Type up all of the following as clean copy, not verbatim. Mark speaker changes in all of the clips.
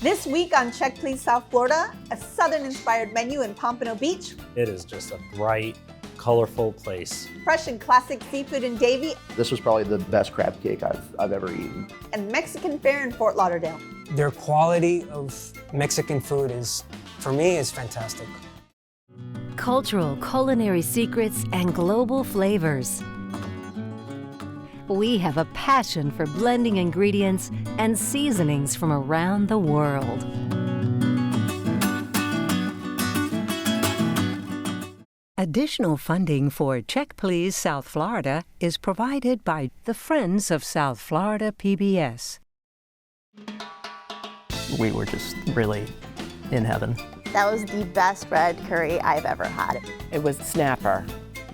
Speaker 1: This week on Check Please South Florida, a Southern-inspired menu in Pompano Beach,
Speaker 2: It is just a bright, colorful place.
Speaker 1: fresh and classic seafood in Davie,
Speaker 3: This was probably the best crab cake I've ever eaten.
Speaker 1: and Mexican fare in Fort Lauderdale.
Speaker 4: Their quality of Mexican food for me, is fantastic.
Speaker 5: Cultural culinary secrets and global flavors. We have a passion for blending ingredients and seasonings from around the world. Additional funding for Check Please South Florida is provided by the Friends of South Florida PBS.
Speaker 6: We were just really in heaven.
Speaker 7: That was the best red curry I've ever had.
Speaker 8: It was snapper.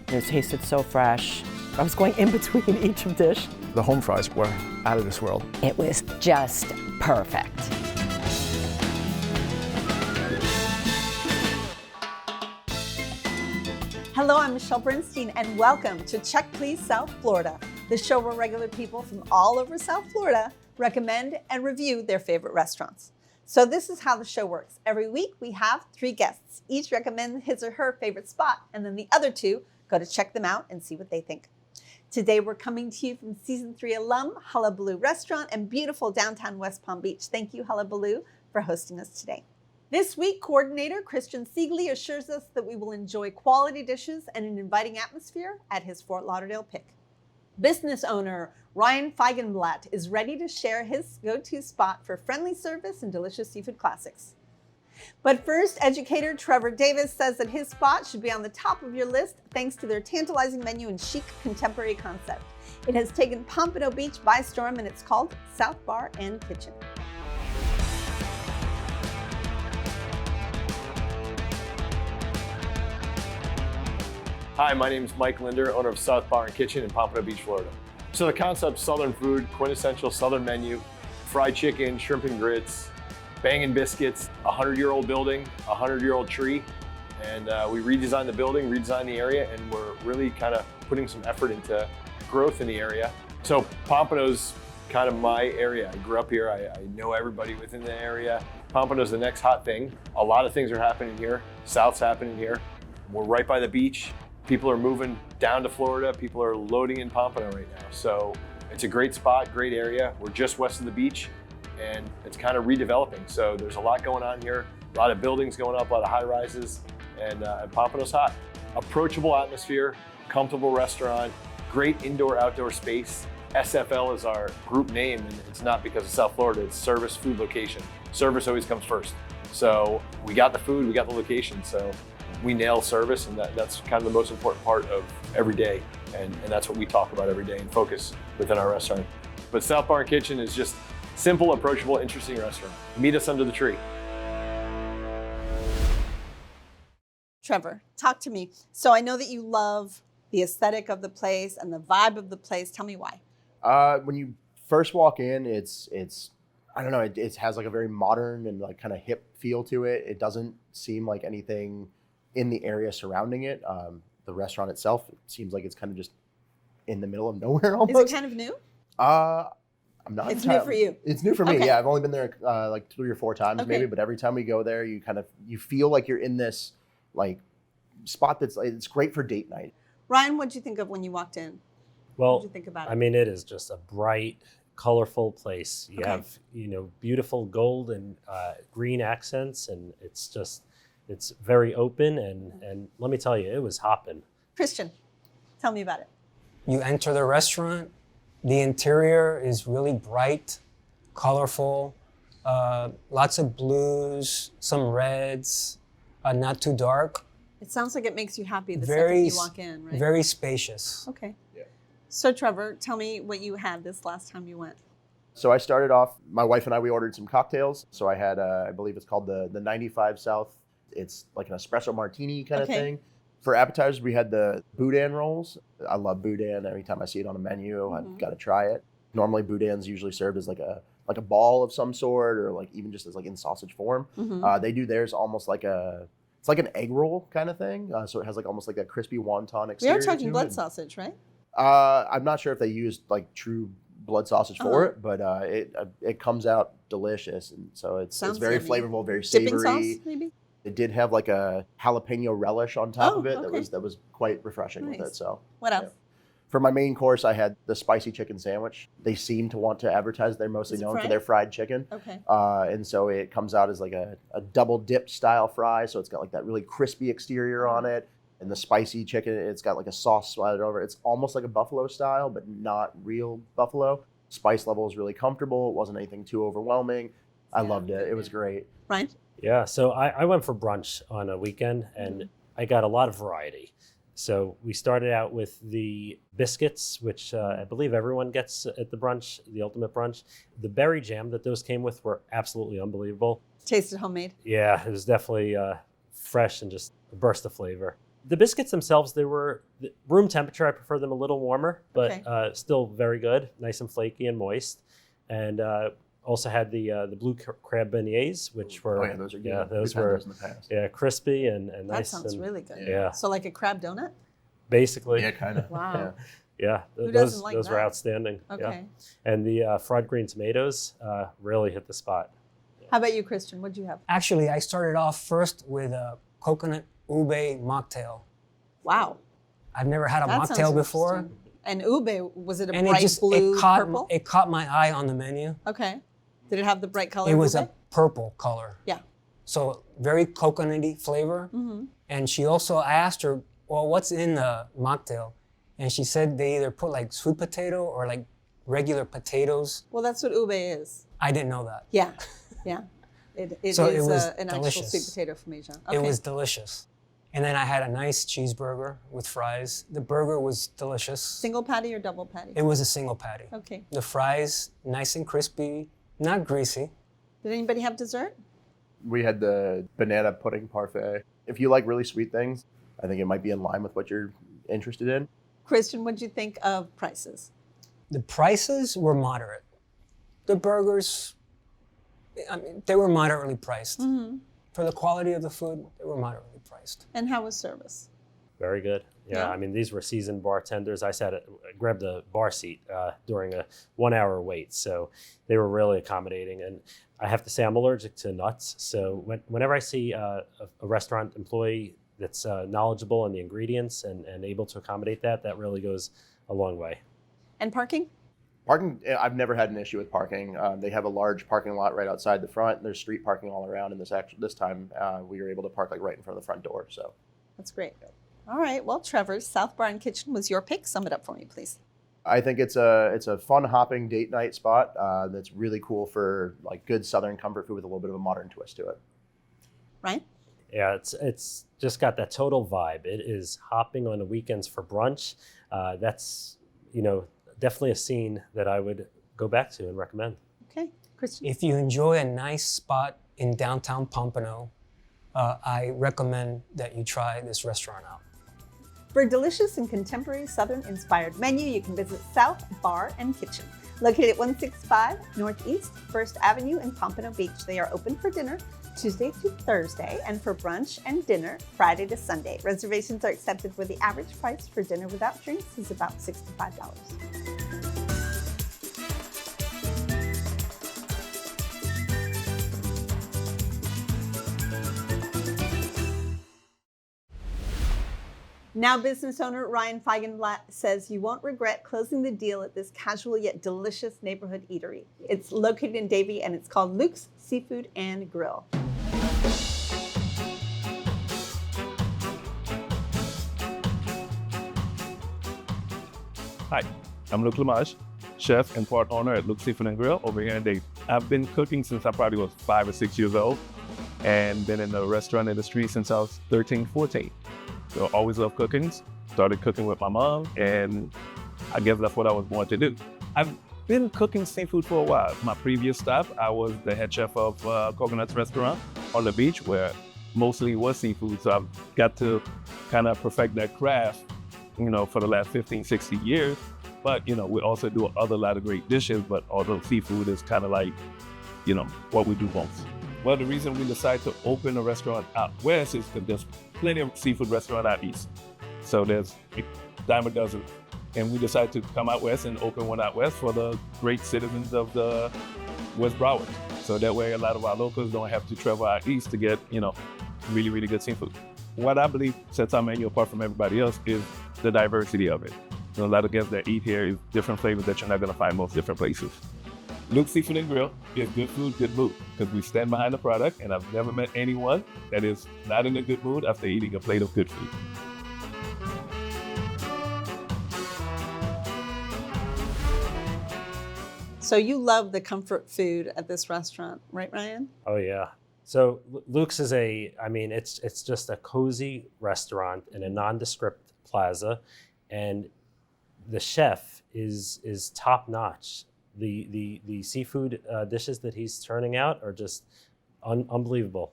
Speaker 8: It tasted so fresh. I was going in between each dish.
Speaker 9: The home fries were out of this world.
Speaker 10: It was just perfect.
Speaker 1: Hello, I'm Michelle Bernstein, and welcome to Check Please South Florida, the show where regular people from all over South Florida recommend and review their favorite restaurants. So this is how the show works. Every week we have 3 guests. Each recommend his or her favorite spot, and then the other 2 go to check them out and see what they think. Today we're coming to you from Season 3 alum Hullabaloo Restaurant in beautiful downtown West Palm Beach. Thank you, Hullabaloo, for hosting us today. This week, coordinator Christian Siegle assures us that we will enjoy quality dishes and an inviting atmosphere at his Fort Lauderdale pick. Business owner Ryan Feigenblatt is ready to share his go-to spot for friendly service and delicious seafood classics. But first, educator Trevor Davis says that his spot should be on the top of your list thanks to their tantalizing menu and chic contemporary concept. It has taken Pompano Beach by storm, and it's called South Bar and Kitchen.
Speaker 11: Hi, my name is Mike Linder, owner of South Bar and Kitchen in Pompano Beach, Florida. So the concept, Southern food, quintessential Southern menu, fried chicken, shrimp and grits, bangin' biscuits, a 100-year-old building, a 100-year-old tree. And we redesigned the building, redesigned the area, and we're really kind of putting some effort into growth in the area. So Pompano's kind of my area. I grew up here, I know everybody within the area. Pompano's the next hot thing. A lot of things are happening here. South's happening here. We're right by the beach. People are moving down to Florida. People are loading in Pompano right now. So it's a great spot, great area. We're just west of the beach and it's kind of redeveloping. So there's a lot going on here, a lot of buildings going up, a lot of high rises, and Pompano's hot. Approachable atmosphere, comfortable restaurant, great indoor-outdoor space. SFL is our group name, and it's not because of South Florida, it's service, food, location. Service always comes first. So we got the food, we got the location, so we nail service, and that's kind of the most important part of every day, and that's what we talk about every day and focus within our restaurant. But South Bar and Kitchen is just simple, approachable, interesting restaurant. Meet us under the tree.
Speaker 1: Trevor, talk to me. So I know that you love the aesthetic of the place and the vibe of the place. Tell me why.
Speaker 3: When you first walk in, it's I don't know, it has like a very modern and like kind of hip feel to it. It doesn't seem like anything in the area surrounding it. The restaurant itself, it seems like it's kind of just in the middle of nowhere almost.
Speaker 1: Is it kind of new?
Speaker 3: I'm not.
Speaker 1: It's new for you.
Speaker 3: It's new for me.
Speaker 1: Okay.
Speaker 3: Yeah, I've only been there like 3 or 4 times maybe, but every time we go there, you feel like you're in this like spot that's like, it's great for date night.
Speaker 1: Ryan, what did you think of when you walked in?
Speaker 2: Well,
Speaker 1: what did you think about it?
Speaker 2: I mean, it is just a bright, colorful place. You have, beautiful gold and green accents, and it's very open, and let me tell you, it was hopping.
Speaker 1: Christian, tell me about it.
Speaker 4: You enter the restaurant, the interior is really bright, colorful, lots of blues, some reds, not too dark.
Speaker 1: It sounds like it makes you happy the second you walk in, right?
Speaker 4: Very spacious.
Speaker 1: Okay. Yeah. So Trevor, tell me what you had this last time you went.
Speaker 3: So I started off, my wife and I, we ordered some cocktails. So I had, I believe it's called the 95 South. It's like an espresso martini kind of thing. For appetizers, we had the boudin rolls. I love boudin. Every time I see it on a menu, I've got to try it. Normally, boudin's usually served as like a ball of some sort, or like even just as like in sausage form. They do theirs almost like it's like an egg roll kind of thing. So it has like almost like a crispy wonton exterior.
Speaker 1: We are talking blood sausage, right?
Speaker 3: I'm not sure if they used like true blood sausage for it, but it comes out delicious, and so it's very
Speaker 1: yummy.
Speaker 3: flavorful, very
Speaker 1: Dipping
Speaker 3: savory.
Speaker 1: sauce, maybe?
Speaker 3: It did have like a jalapeno relish on top of it that was quite refreshing with it. So
Speaker 1: what else?
Speaker 3: For my main course, I had the spicy chicken sandwich. They seem to want to advertise they're mostly known for their fried chicken.
Speaker 1: Okay.
Speaker 3: And so it comes out as like a double dipped style fry. So it's got like that really crispy exterior on it. And the spicy chicken, it's got like a sauce slathered over. It's almost like a buffalo style, but not real buffalo. Spice level is really comfortable. It wasn't anything too overwhelming. I loved it. It was great.
Speaker 1: Ryan?
Speaker 2: Yeah, so I went for brunch on a weekend, and I got a lot of variety. So we started out with the biscuits, which I believe everyone gets at the brunch, the ultimate brunch. The berry jam that those came with were absolutely unbelievable.
Speaker 1: Tasted homemade?
Speaker 2: Yeah, it was definitely fresh and just a burst of flavor. The biscuits themselves, they were room temperature. I prefer them a little warmer, but still very good, nice and flaky and moist. And also had the blue crab beignets, which were
Speaker 3: those are good.
Speaker 2: Yeah, those
Speaker 3: We've had
Speaker 2: were
Speaker 3: those in the past.
Speaker 2: Yeah, crispy and nice.
Speaker 1: That sounds
Speaker 2: and,
Speaker 1: really good.
Speaker 2: Yeah.
Speaker 1: So like a crab donut?
Speaker 2: Basically.
Speaker 3: Yeah, kind of.
Speaker 1: Wow.
Speaker 2: Yeah,
Speaker 1: Who doesn't like
Speaker 2: those were
Speaker 1: that?
Speaker 2: outstanding.
Speaker 1: Okay.
Speaker 2: Yeah. And the fried green tomatoes really hit the spot.
Speaker 1: How about you, Christian? What'd you have?
Speaker 4: Actually, I started off first with a coconut ube mocktail.
Speaker 1: Wow.
Speaker 4: I've never had a
Speaker 1: That sounds
Speaker 4: mocktail before.
Speaker 1: interesting. And ube, was it a
Speaker 4: And
Speaker 1: bright blue, purple?
Speaker 4: it caught my eye on the menu.
Speaker 1: Okay. Did it have the bright color?
Speaker 4: It was
Speaker 1: ube?
Speaker 4: a purple color.
Speaker 1: Yeah.
Speaker 4: So very coconutty flavor.
Speaker 1: Mm-hmm.
Speaker 4: And she also, I asked her, well, what's in the mocktail? And she said they either put like sweet potato or like regular potatoes.
Speaker 1: Well, that's what ube is.
Speaker 4: I didn't know that.
Speaker 1: Yeah. Yeah. It
Speaker 4: So
Speaker 1: is
Speaker 4: it was
Speaker 1: an actual
Speaker 4: delicious.
Speaker 1: sweet potato from Asia. Okay.
Speaker 4: It was delicious. And then I had a nice cheeseburger with fries. The burger was delicious.
Speaker 1: Single patty or double patty?
Speaker 4: It was a single patty.
Speaker 1: Okay.
Speaker 4: The fries, nice and crispy, not greasy.
Speaker 1: Did anybody have dessert?
Speaker 3: We had the banana pudding parfait. If you like really sweet things, I think it might be in line with what you're interested in.
Speaker 1: Christian, what'd you think of prices?
Speaker 4: The prices were moderate. The burgers, I mean, they were moderately priced.
Speaker 1: Mm-hmm.
Speaker 4: For the quality of the food, they were moderately priced.
Speaker 1: And how was service?
Speaker 2: Very good. Yeah,
Speaker 1: Yeah.
Speaker 2: I mean, these were seasoned bartenders. I grabbed a bar seat during a 1 hour wait, so they were really accommodating. And I have to say, I'm allergic to nuts, so whenever I see a restaurant employee that's knowledgeable in the ingredients and able to accommodate that, that really goes a long way.
Speaker 1: And parking?
Speaker 3: Parking, I've never had an issue with parking. They have a large parking lot right outside the front. There's street parking all around, and this time we were able to park like right in front of the front door. So
Speaker 1: That's great. All right. Well, Trevor's South Bar and Kitchen was your pick. Sum it up for me, please.
Speaker 3: I think it's a fun hopping date night spot that's really cool for like good Southern comfort food with a little bit of a modern twist to it.
Speaker 1: Ryan?
Speaker 2: Yeah, it's just got that total vibe. It is hopping on the weekends for brunch. That's, definitely a scene that I would go back to and recommend.
Speaker 1: Okay. Christian?
Speaker 4: If you enjoy a nice spot in downtown Pompano, I recommend that you try this restaurant out.
Speaker 1: For a delicious and contemporary Southern-inspired menu, you can visit South Bar and Kitchen. Located at 165 Northeast 1st Avenue in Pompano Beach. They are open for dinner Tuesday to Thursday and for brunch and dinner Friday to Sunday. Reservations are accepted where the average price for dinner without drinks is about $65. Now, business owner Ryan Feigenblatt says you won't regret closing the deal at this casual yet delicious neighborhood eatery. It's located in Davie and it's called Luke's Seafood and Grill.
Speaker 9: Hi, I'm Luke Lamage, chef and part owner at Luke's Seafood and Grill over here in Davie. I've been cooking since I probably was 5 or 6 years old and been in the restaurant industry since I was 13, 14. So always loved cooking. Started cooking with my mom, and I guess that's what I was born to do. I've been cooking seafood for a while. My previous stop, I was the head chef of Coconut's restaurant on the beach, where mostly was seafood. So I've got to kind of perfect that craft, for the last 15, 16 years. But, we also do a lot of great dishes, but although seafood is kind of like, what we do most. Well, the reason we decided to open a restaurant out west is because there's plenty of seafood restaurants out east. So there's a dime a dozen And we decided to come out west and open one out west for the great citizens of the West Broward. So that way a lot of our locals don't have to travel out east to get, really, really good seafood. What I believe sets our menu apart from everybody else is the diversity of it. A lot of guests that eat here is different flavors that you're not going to find most different places. Luke's Seafood and Grill is good food, good mood, because we stand behind the product, and I've never met anyone that is not in a good mood after eating a plate of good food.
Speaker 1: So you love the comfort food at this restaurant, right, Ryan?
Speaker 2: Oh yeah. So Luke's is it's just a cozy restaurant in a nondescript plaza, and the chef is top notch. The seafood dishes that he's turning out are just unbelievable.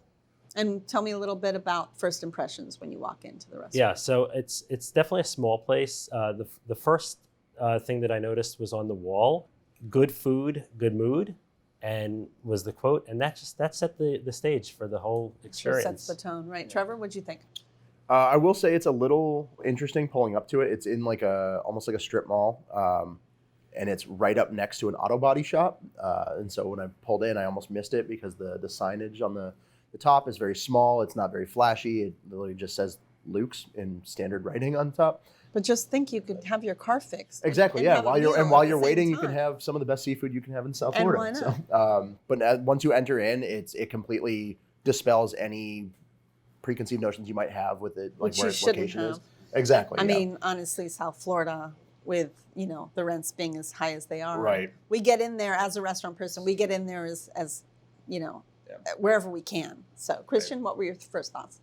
Speaker 1: And tell me a little bit about first impressions when you walk into the restaurant.
Speaker 2: Yeah, so it's definitely a small place. The first thing that I noticed was on the wall: "Good food, good mood," and was the quote, and that set the stage for the whole experience.
Speaker 1: It sets the tone, right? Trevor, what'd you think?
Speaker 3: I will say it's a little interesting pulling up to it. It's in almost like a strip mall, and it's right up next to an auto body shop. And so when I pulled in, I almost missed it because the signage on the top is very small. It's not very flashy. It literally just says Luke's in standard writing on top.
Speaker 1: But just think, you could have your car fixed.
Speaker 3: Exactly,
Speaker 1: and
Speaker 3: yeah.
Speaker 1: have a
Speaker 3: While
Speaker 1: meal
Speaker 3: you're
Speaker 1: at the
Speaker 3: waiting,
Speaker 1: same
Speaker 3: you can
Speaker 1: time.
Speaker 3: have some of the best seafood you can have in South
Speaker 1: And
Speaker 3: Florida.
Speaker 1: why not?
Speaker 3: But once you enter in, it completely dispels any preconceived notions you might have with it, like
Speaker 1: Which
Speaker 3: where
Speaker 1: you
Speaker 3: its
Speaker 1: shouldn't
Speaker 3: location is.
Speaker 1: have.
Speaker 3: Exactly.
Speaker 1: I
Speaker 3: yeah.
Speaker 1: mean, honestly, South Florida, with the rents being as high as they are,
Speaker 3: Right.
Speaker 1: we get in there as a restaurant person. We get in there as wherever we can. So, Christian, what were your first thoughts?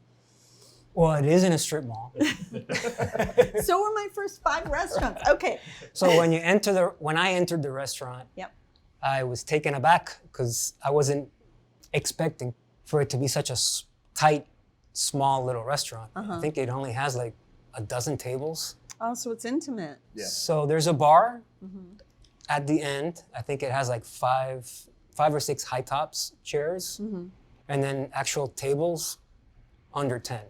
Speaker 4: Well, it is in a strip mall.
Speaker 1: So were my first 5 restaurants. Okay.
Speaker 4: So when I entered the restaurant,
Speaker 1: Yep.
Speaker 4: I was taken aback because I wasn't expecting for it to be such a tight, small little restaurant. I think it only has like a dozen tables.
Speaker 1: Oh, so it's intimate.
Speaker 3: Yeah.
Speaker 4: So there's a bar at the end. I think it has like five or six high tops chairs, and then actual tables under 10.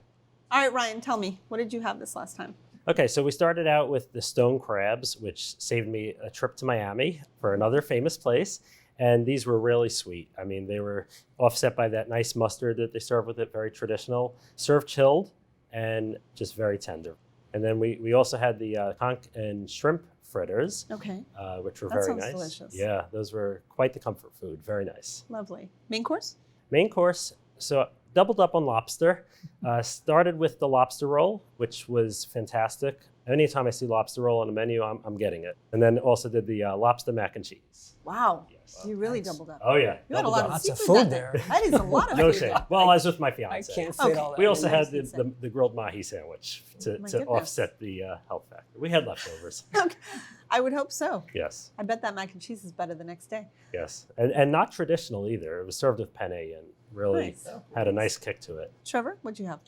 Speaker 1: All right, Ryan, tell me, what did you have this last time?
Speaker 2: Okay, so we started out with the stone crabs, which saved me a trip to Miami for another famous place. And these were really sweet. I mean, they were offset by that nice mustard that they serve with it, very traditional, served chilled and just very tender. And then we also had the conch and shrimp fritters,
Speaker 1: Okay,
Speaker 2: which were
Speaker 1: That
Speaker 2: very
Speaker 1: sounds
Speaker 2: nice.
Speaker 1: delicious.
Speaker 2: Yeah, those were quite the comfort food, very nice.
Speaker 1: lovely. Main course?
Speaker 2: Main course, so doubled up on lobster. Started with the lobster roll, which was fantastic. Anytime I see lobster roll on the menu, I'm getting it. And then also did the lobster mac and cheese.
Speaker 1: Wow,
Speaker 2: Yes.
Speaker 1: you really doubled up.
Speaker 2: Oh yeah,
Speaker 1: You had a
Speaker 2: doubled
Speaker 1: lot
Speaker 2: up.
Speaker 1: of
Speaker 4: Lots of
Speaker 1: seafood
Speaker 4: food
Speaker 1: that
Speaker 4: there.
Speaker 1: day. That is a lot of
Speaker 2: No
Speaker 1: food.
Speaker 2: shame. Well, I was with my
Speaker 4: I
Speaker 2: fiance.
Speaker 4: can't fit
Speaker 1: Okay.
Speaker 4: all that.
Speaker 2: We also
Speaker 1: Nice
Speaker 2: had
Speaker 1: and simple.
Speaker 2: the grilled mahi sandwich
Speaker 1: My
Speaker 2: to
Speaker 1: goodness.
Speaker 2: offset the health factor. We had leftovers.
Speaker 1: Okay. I would hope so.
Speaker 2: Yes,
Speaker 1: I bet that mac and cheese is better the next day.
Speaker 2: yes, and not traditional either. It was served with penne and really
Speaker 1: Nice.
Speaker 2: had a nice kick to it.
Speaker 1: Trevor, what'd you have?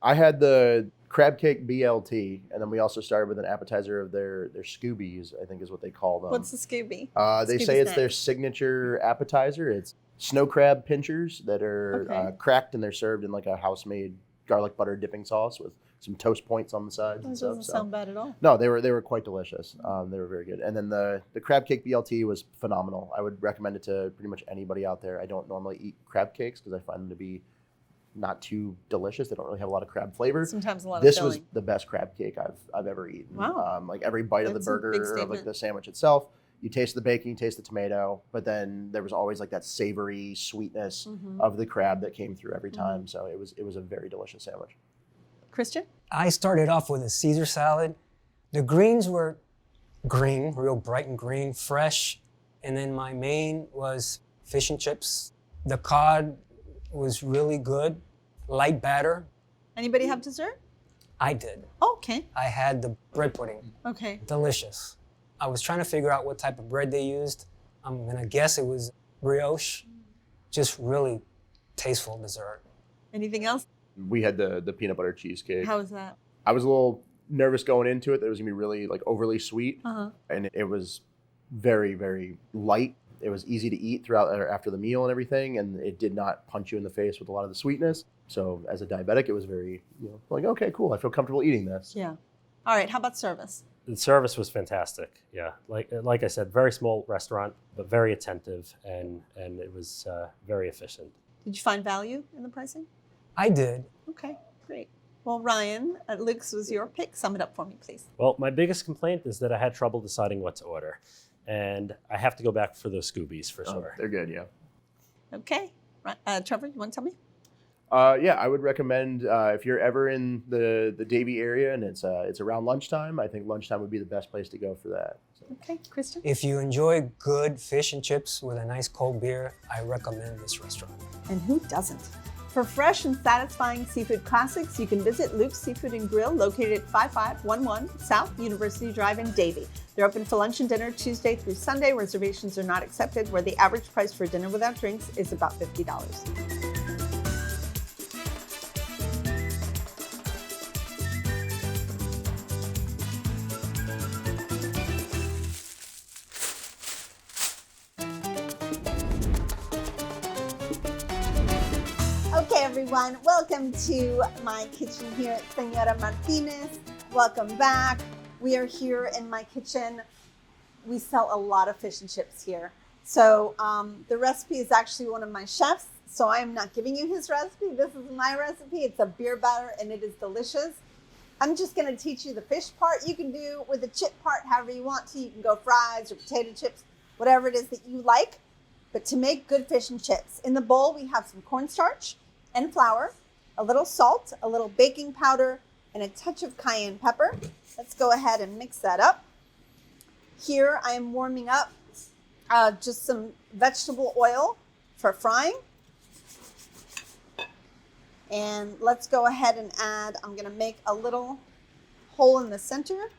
Speaker 3: I had the crab cake BLT, and then we also started with an appetizer of their Scoobies, I think is what they call them.
Speaker 1: What's the Scooby?
Speaker 3: They
Speaker 1: Scooby
Speaker 3: say it's
Speaker 1: snack?
Speaker 3: their signature appetizer. It's snow crab pinchers that are
Speaker 1: Okay.
Speaker 3: cracked, and they're served in like a house-made garlic butter dipping sauce with some toast points on the sides.
Speaker 1: That
Speaker 3: and stuff,
Speaker 1: doesn't
Speaker 3: so.
Speaker 1: sound bad at all.
Speaker 3: No, they were quite delicious. They were very good. And then the crab cake BLT was phenomenal. I would recommend it to pretty much anybody out there. I don't normally eat crab cakes because I find them to be not too delicious. They don't really have a lot of crab flavor.
Speaker 1: Sometimes a lot of
Speaker 3: This
Speaker 1: filling.
Speaker 3: was the best crab cake I've ever eaten.
Speaker 1: Wow.
Speaker 3: Like every bite of
Speaker 1: That's
Speaker 3: the
Speaker 1: a big
Speaker 3: burger or like
Speaker 1: statement.
Speaker 3: the sandwich itself, you taste the bacon, you taste the tomato, but then there was always like that savory sweetness
Speaker 1: Mhm.
Speaker 3: of the crab that came through every
Speaker 1: Mhm.
Speaker 3: time. So it was a very delicious sandwich.
Speaker 1: Christian?
Speaker 4: I started off with a Caesar salad. The greens were green, real bright and green, fresh. And then my main was fish and chips. The cod was really good, light batter.
Speaker 1: Anybody have dessert?
Speaker 4: I did.
Speaker 1: Oh, okay.
Speaker 4: I had the bread pudding,
Speaker 1: Okay.
Speaker 4: delicious. I was trying to figure out what type of bread they used. I'm gonna guess it was brioche, just really tasteful dessert.
Speaker 1: Anything else?
Speaker 3: We had the peanut butter cheesecake.
Speaker 1: How was that?
Speaker 3: I was a little nervous going into it that it was gonna be really like overly sweet,
Speaker 1: Uh-huh.
Speaker 3: and it was very, very light. It was easy to eat throughout or after the meal and everything, and it did not punch you in the face with a lot of the sweetness. So as a diabetic, it was very, like, okay, cool, I feel comfortable eating this.
Speaker 1: Yeah. All right. How about service?
Speaker 2: The service was fantastic. Yeah, like I said, very small restaurant, but very attentive, and it was very efficient.
Speaker 1: Did you find value in the pricing?
Speaker 4: I did.
Speaker 1: Okay, great. Well, Ryan, Luke's was your pick. Sum it up for me, please.
Speaker 2: Well, my biggest complaint is that I had trouble deciding what to order, and I have to go back for those Scoobies for sure.
Speaker 3: They're good, yeah.
Speaker 1: Okay, Trevor, you want to tell me?
Speaker 3: Yeah, I would recommend if you're ever in the Davie area and it's around lunchtime, I think lunchtime would be the best place to go for that. So.
Speaker 1: Okay, Kristen?
Speaker 4: If you enjoy good fish and chips with a nice cold beer, I recommend this restaurant.
Speaker 1: And who doesn't? For fresh and satisfying seafood classics, you can visit Luke's Seafood and Grill, located at 5511 South University Drive in Davie. They're open for lunch and dinner Tuesday through Sunday. Reservations are not accepted, where the average price for dinner without drinks is about $50. Okay, everyone, welcome to my kitchen here at Señora Martinez. Welcome back. We are here in my kitchen. We sell a lot of fish and chips here. So the recipe is actually one of my chefs, so I am not giving you his recipe. This is my recipe. It's a beer batter and it is delicious. I'm just gonna teach you the fish part. You can do with the chip part however you want to. You can go fries or potato chips, whatever it is that you like. But to make good fish and chips, in the bowl we have some cornstarch and flour, a little salt, a little baking powder, and a touch of cayenne pepper. Let's go ahead and mix that up. Here I am warming up just some vegetable oil for frying. And let's go ahead and add, I'm gonna make a little hole in the center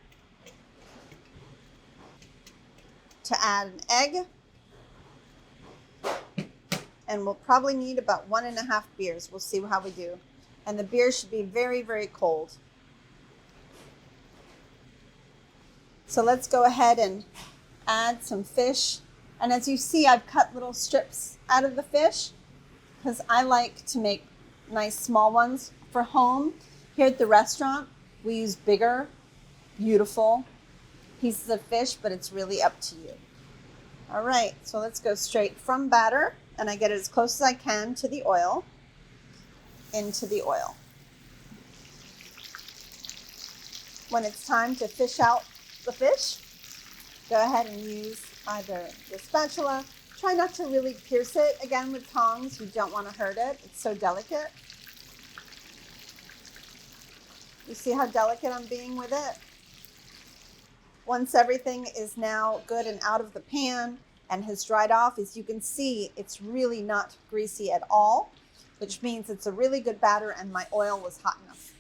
Speaker 1: to add an egg. And we'll probably need about 1.5 beers. We'll see how we do. And the beer should be very, very cold. So let's go ahead and add some fish. And as you see, I've cut little strips out of the fish because I like to make nice small ones for home. Here at the restaurant, we use bigger, beautiful pieces of fish, but it's really up to you. All right, so let's go straight from batter. And I get it as close as I can to the oil, into the oil. When it's time to fish out the fish, go ahead and use either the spatula. Try not to really pierce it, again with tongs, you don't want to hurt it, it's so delicate. You see how delicate I'm being with it? Once everything is now good and out of the pan, and has dried off, as you can see, it's really not greasy at all, which means it's a really good batter and my oil was hot enough.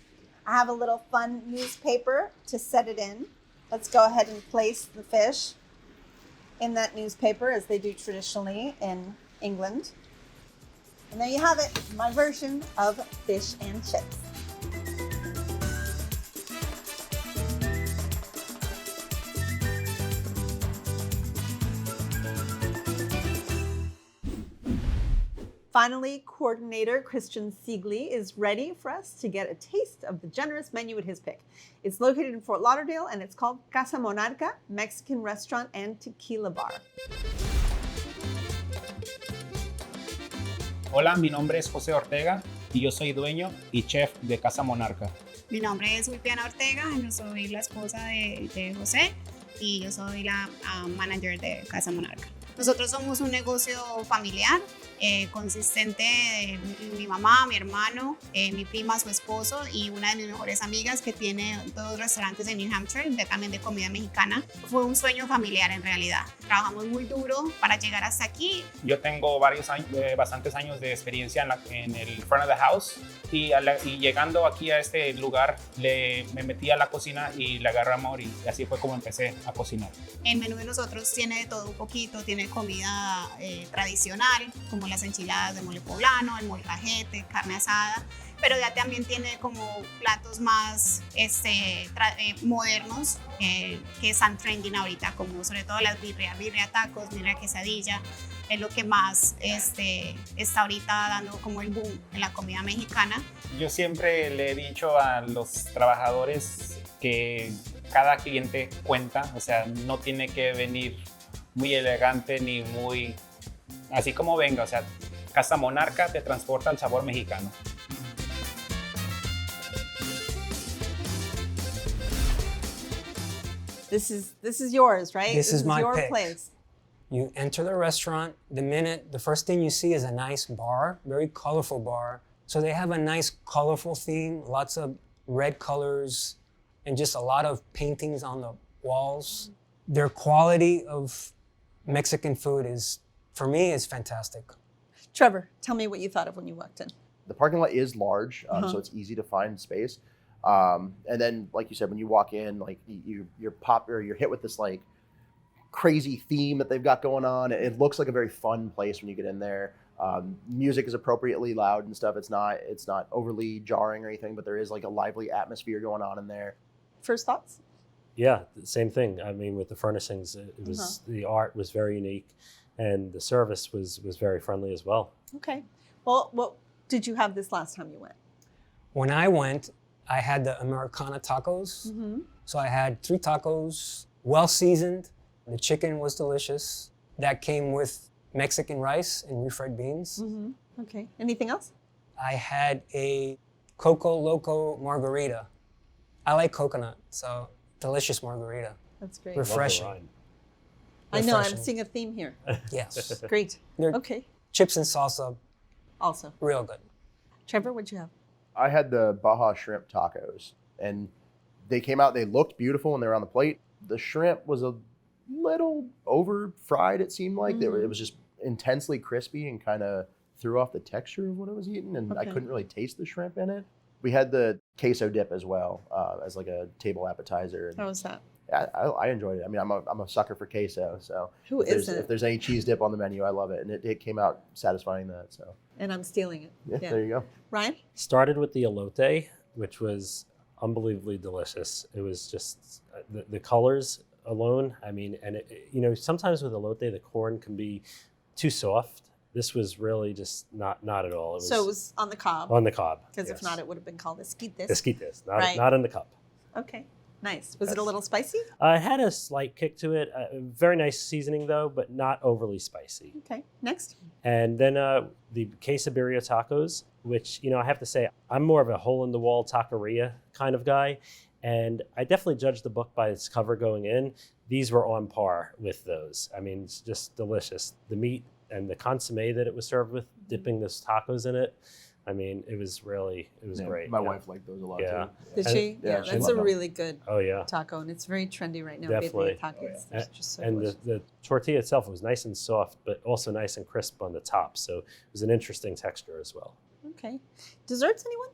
Speaker 1: I have a little fun newspaper to set it in. Let's go ahead and place the fish in that newspaper as they do traditionally in England. And there you have it, my version of fish and chips. Finally, coordinator Christian Siegli is ready for us to get a taste of the generous menu at his pick. It's located in Fort Lauderdale and it's called Casa Monarca, Mexican Restaurant and Tequila Bar.
Speaker 12: Hola, mi nombre es José Ortega y yo soy dueño y chef de Casa Monarca.
Speaker 13: Mi nombre es Ulpiana Ortega, yo soy la esposa de José y yo soy la manager de Casa Monarca. Nosotros somos un negocio familiar, consistente de mi mamá, mi hermano, mi prima, su esposo y una de mis mejores amigas que tiene 2 restaurantes en New Hampshire, también de comida mexicana. Fue un sueño familiar en realidad. Trabajamos muy duro para llegar hasta aquí.
Speaker 12: Yo tengo bastantes años de experiencia en el front of the house y llegando aquí a este lugar me metí a la cocina y le agarré amor y así fue como empecé a cocinar.
Speaker 13: El menú de nosotros tiene de todo un poquito, tiene comida tradicional como las enchiladas de mole poblano, el molcajete, carne asada, pero ya también tiene como platos más modernos que están trending ahorita, como sobre todo las birria tacos, birria quesadilla, es lo que más está ahorita dando como el boom en la comida mexicana.
Speaker 12: Yo siempre le he dicho a los trabajadores que cada cliente cuenta, o sea, no tiene que venir muy elegante ni muy así como venga, o sea, Casa Monarca te transporta al sabor mexicano.
Speaker 1: This is yours, right?
Speaker 4: This is my
Speaker 1: your
Speaker 4: pick.
Speaker 1: place.
Speaker 4: You enter the restaurant, the first thing you see is a nice bar, very colorful bar. So they have a nice colorful theme, lots of red colors, and just a lot of paintings on the walls. Their quality of Mexican food for me, is fantastic.
Speaker 1: Trevor, tell me what you thought of when you walked in.
Speaker 3: The parking lot is large, so it's easy to find space. And then, like you said, when you walk in, like you're hit with this like crazy theme that they've got going on. It looks like a very fun place when you get in there. Music is appropriately loud and stuff. It's not overly jarring or anything, but there is like a lively atmosphere going on in there.
Speaker 1: First thoughts?
Speaker 2: Yeah, same thing. I mean, with the furnishings, it was the art was very unique, and the service was very friendly as well.
Speaker 1: Okay. Well, what did you have this last time you went?
Speaker 4: When I went, I had the Americana tacos. So I had 3 tacos, well seasoned. The chicken was delicious. That came with Mexican rice and refried beans.
Speaker 1: Okay. Anything else?
Speaker 4: I had a Coco Loco margarita. I like coconut, so delicious margarita.
Speaker 1: That's great.
Speaker 4: Refreshing.
Speaker 1: I know, I'm
Speaker 4: Refreshing.
Speaker 1: seeing a theme here.
Speaker 4: Yes.
Speaker 1: Great.
Speaker 4: They're
Speaker 1: Okay.
Speaker 4: Chips and salsa,
Speaker 1: Also.
Speaker 4: real good.
Speaker 1: Trevor, what'd you have?
Speaker 3: I had the Baja shrimp tacos, and they came out. They looked beautiful when they were on the plate. The shrimp was a little over fried. It seemed like it was just intensely crispy and kind of threw off the texture of what I was eating, and I
Speaker 1: Okay.
Speaker 3: couldn't really taste the shrimp in it. We had the queso dip as well as like a table appetizer.
Speaker 1: How was that?
Speaker 3: I enjoyed it. I mean, I'm a sucker for queso, so
Speaker 1: Who isn't?
Speaker 3: if there's any cheese dip on the menu, I love it, and it came out satisfying that. So
Speaker 1: And I'm stealing it.
Speaker 3: yeah, there you go.
Speaker 1: Ryan?
Speaker 2: Started with the elote, which was unbelievably delicious. It was just the colors alone. I mean, and sometimes with elote, the corn can be too soft. This was really just not at all. It was
Speaker 1: So it was on the cob.
Speaker 2: on the cob.
Speaker 1: Because
Speaker 2: yes.
Speaker 1: if not, it would have been called esquites.
Speaker 2: Esquites,
Speaker 1: Right.
Speaker 2: not in the cup.
Speaker 1: Okay. Nice. Was it a little spicy?
Speaker 2: It had a slight kick to it. Very nice seasoning though, but not overly spicy.
Speaker 1: Okay. Next.
Speaker 2: And then the quesabirria tacos, which I have to say, I'm more of a hole-in-the-wall taqueria kind of guy, and I definitely judged the book by its cover going in. These were on par with those. I mean, it's just delicious. The meat and the consomme that it was served with, dipping those tacos in it. I mean, it was great.
Speaker 3: My wife liked those a lot too.
Speaker 1: Did
Speaker 3: And-
Speaker 1: she? Yeah,
Speaker 3: she
Speaker 1: that's
Speaker 3: loved
Speaker 1: a
Speaker 3: them.
Speaker 1: really good
Speaker 2: Oh yeah.
Speaker 1: taco, and it's very trendy right now.
Speaker 2: Definitely.
Speaker 1: Baby tacos. It's just so
Speaker 2: And
Speaker 1: delicious.
Speaker 2: the tortilla itself was nice and soft, but also nice and crisp on the top. So it was an interesting texture as well.
Speaker 1: Okay. Desserts, anyone?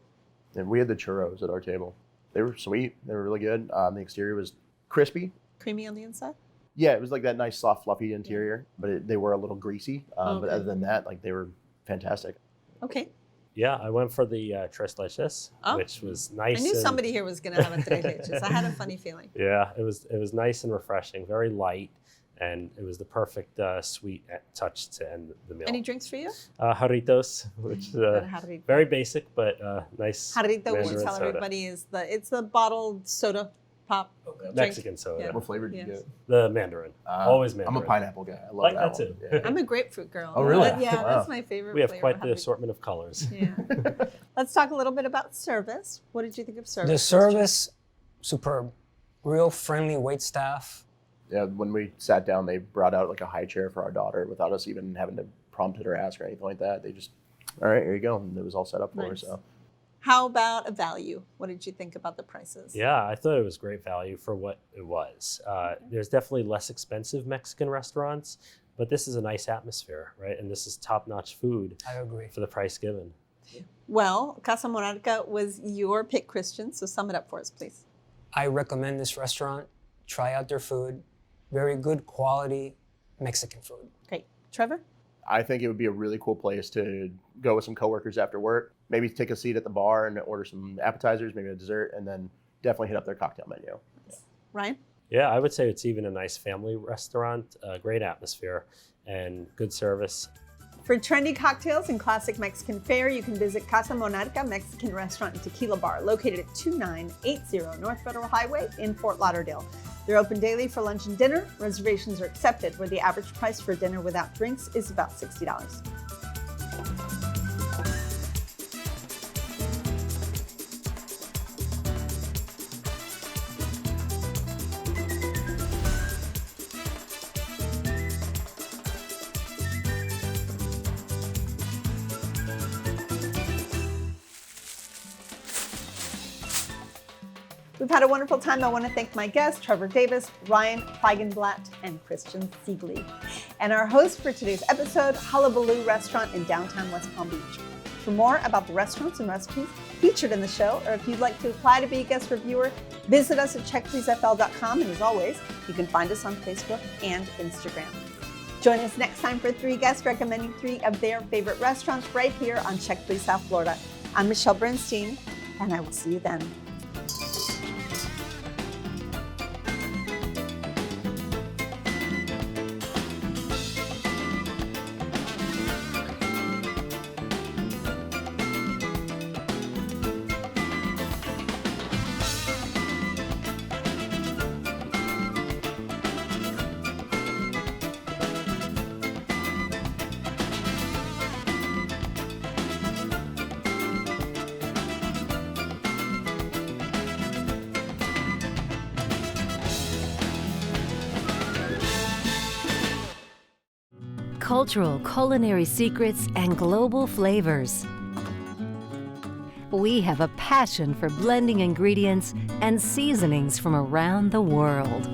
Speaker 3: And we had the churros at our table. They were sweet. They were really good. The exterior was crispy.
Speaker 1: Creamy on the inside?
Speaker 3: Yeah, it was like that nice, soft, fluffy interior, but they were a little greasy. But
Speaker 1: Okay.
Speaker 3: other than that, like they were fantastic.
Speaker 1: Okay.
Speaker 2: Yeah, I went for the tres leches,
Speaker 1: Oh.
Speaker 2: which was nice.
Speaker 1: I knew
Speaker 2: and-
Speaker 1: somebody here was going to have a tres leches. I had a funny feeling.
Speaker 2: Yeah, it was nice and refreshing, very light, and it was the perfect sweet touch to end the meal.
Speaker 1: Any drinks for you?
Speaker 2: Jarritos, which
Speaker 1: Got a jarrito.
Speaker 2: very basic but nice.
Speaker 1: Jarrito, we
Speaker 2: Mandarin
Speaker 1: should tell
Speaker 2: soda.
Speaker 1: everybody, it's the bottled soda pop drink.
Speaker 2: Mexican soda.
Speaker 1: Yeah.
Speaker 3: What flavor did you
Speaker 1: Yes.
Speaker 3: get?
Speaker 2: The Mandarin. Always Mandarin.
Speaker 3: I'm a pineapple guy. I love
Speaker 2: Like
Speaker 3: that
Speaker 2: that
Speaker 3: one.
Speaker 2: too.
Speaker 3: Yeah.
Speaker 1: I'm a grapefruit girl.
Speaker 3: Oh, really?
Speaker 1: Yeah,
Speaker 3: Wow.
Speaker 1: that's my favorite
Speaker 2: We have
Speaker 1: flavor.
Speaker 2: quite the
Speaker 1: Happy-
Speaker 2: assortment of colors.
Speaker 1: Yeah. Let's talk a little bit about service. What did you think of service?
Speaker 4: The service, superb. Real friendly wait staff.
Speaker 3: Yeah, when we sat down, they brought out like a high chair for our daughter without us even having to prompt it or ask or anything like that. They just, all right, here you go. And it was all set up for her.
Speaker 1: Nice.
Speaker 3: So
Speaker 1: How about a value? What did you think about the prices?
Speaker 2: Yeah, I thought it was great value for what it was. There's definitely less expensive Mexican restaurants, but this is a nice atmosphere, right? And this is top-notch food
Speaker 4: I agree.
Speaker 2: for the price given.
Speaker 1: Well, Casa Monarca was your pick, Christian, so sum it up for us, please.
Speaker 4: I recommend this restaurant. Try out their food. Very good quality Mexican food.
Speaker 1: Great. Trevor?
Speaker 3: I think it would be a really cool place to go with some coworkers after work. Maybe take a seat at the bar and order some appetizers, maybe a dessert, and then definitely hit up their cocktail menu.
Speaker 1: Ryan?
Speaker 2: Yeah, I would say it's even a nice family restaurant, great atmosphere, and good service.
Speaker 1: For trendy cocktails and classic Mexican fare, you can visit Casa Monarca Mexican Restaurant and Tequila Bar, located at 2980 North Federal Highway in Fort Lauderdale. They're open daily for lunch and dinner. Reservations are accepted, where the average price for dinner without drinks is about $60. We've had a wonderful time. I want to thank my guests, Trevor Davis, Ryan Feigenblatt, and Christian Siegele. And our host for today's episode, Hullabaloo Restaurant in downtown West Palm Beach. For more about the restaurants and recipes featured in the show, or if you'd like to apply to be a guest reviewer, visit us at checkpleasefl.com. And as always, you can find us on Facebook and Instagram. Join us next time for 3 guests recommending 3 of their favorite restaurants right here on Check Please South Florida. I'm Michelle Bernstein, and I will see you then.
Speaker 14: Cultural culinary secrets and global flavors. We have a passion for blending ingredients and seasonings from around the world.